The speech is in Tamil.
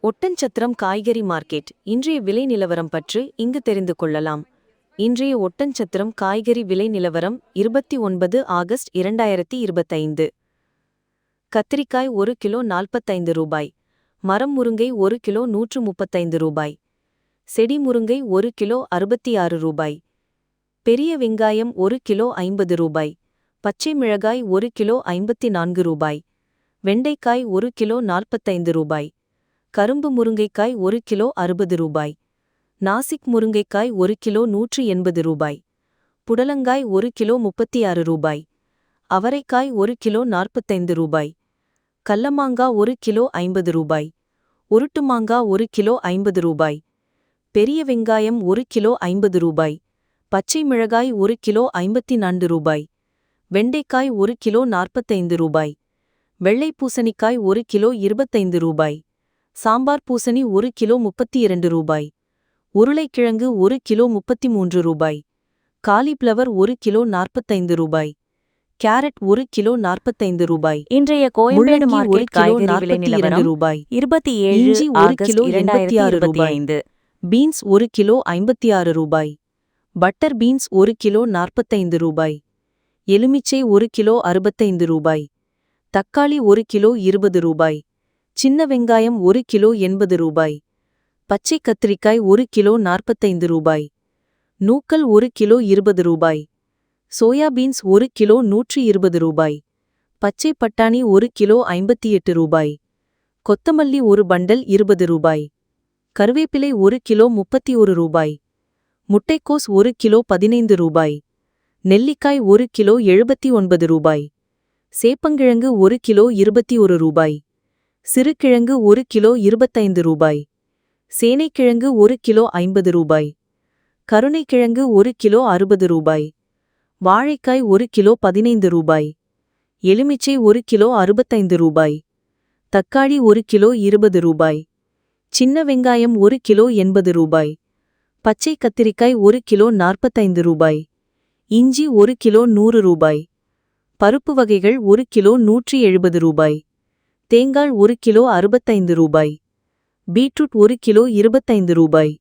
ஒட்டன்சத்திரம் காய்கறி மார்க்கெட் இன்றைய விலை நிலவரம் பற்றி இங்கு தெரிந்து கொள்ளலாம். இன்றைய ஒட்டன்சத்திரம் காய்கறி விலை நிலவரம் 29 ஆகஸ்ட் 2025. கத்திரிக்காய் 1 கிலோ 45 ரூபாய். மரம் முருங்கை 1 கிலோ 135 ரூபாய். செடி முருங்கை 1 கிலோ 66 ரூபாய். பெரிய வெங்காயம் 1 கிலோ 50 ரூபாய். பச்சை மிளகாய் 1 கிலோ 54 ரூபாய். வெண்டைக்காய் 1 கிலோ 45 ரூபாய். கரும்பு முருங்கைக்காய் 1 கிலோ 60 ரூபாய். நாசிக் முருங்கைக்காய் 1 கிலோ 180 ரூபாய். புடலங்காய் 1 கிலோ 36 ரூபாய். அவரைக்காய் 1 கிலோ 45 ரூபாய். கல்லமாங்கா 1 கிலோ 50 ரூபாய். உருட்டு மாங்கா 1 கிலோ 50 ரூபாய். பெரிய வெங்காயம் 1 கிலோ 50 ரூபாய். பச்சை மிளகாய் 1 கிலோ 54 ரூபாய். வெண்டைக்காய் 1 கிலோ 45 ரூபாய். வெள்ளை பூசணிக்காய் 1 கிலோ 25 ரூபாய். சாம்பார் பூசணி 1 கிலோ 32 ரூபாய். உருளைக்கிழங்கு 1 கிலோ 33 ரூபாய். காலிஃப்ளவர் 1 கிலோ 45 ரூபாய். கேரட் 1 கிலோ 45 ரூபாய். இன்றைய கோயம்பேடு மார்க்கெட் காய்கறி விலை நிலவரம் ரூபாய். 27 இஞ்சி 1 கிலோ 86 ரூபாய். 2025. பீன்ஸ் 1 கிலோ 56 ரூபாய். பட்டர் பீன்ஸ் 1 கிலோ 45 ரூபாய். எலுமிச்சை 1 கிலோ 65 ரூபாய். தக்காளி 1 கிலோ 20 ரூபாய். சின்ன வெங்காயம் 1 கிலோ 80 ரூபாய். பச்சை கத்திரிக்காய் 1 கிலோ 45 ரூபாய். நூக்கல் 1 கிலோ 20 ரூபாய். சோயாபீன்ஸ் 1 கிலோ 120 ரூபாய். பச்சை பட்டாணி 1 கிலோ 58 ரூபாய். கொத்தமல்லி 1 பண்டல் 20 ரூபாய். கருவேப்பிலை 1 கிலோ 31 ரூபாய். முட்டைக்கோஸ் 1 கிலோ 15 ரூபாய். நெல்லிக்காய் 1 கிலோ 79 ரூபாய். சேப்பங்கிழங்கு 1 கிலோ 21 ரூபாய். சிறுகிழங்கு 1 கிலோ 25 ரூபாய். சேனைக்கிழங்கு 1 கிலோ 50 ரூபாய். கருணைக்கிழங்கு 1 கிலோ 60 ரூபாய். வாழைக்காய் 1 கிலோ 15 ரூபாய். எலுமிச்சை 1 கிலோ 65 ரூபாய். தக்காளி 1 கிலோ 20 ரூபாய். சின்ன வெங்காயம் 1 கிலோ 80 ரூபாய். பச்சை கத்திரிக்காய் 1 கிலோ 45 ரூபாய். இஞ்சி 1 கிலோ 100 ரூபாய். பருப்பு வகைகள் 1 கிலோ 170 ரூபாய். தேங்காய் 1 கிலோ 65 ரூபாய். பீட்ரூட் 1 கிலோ 25 ரூபாய்.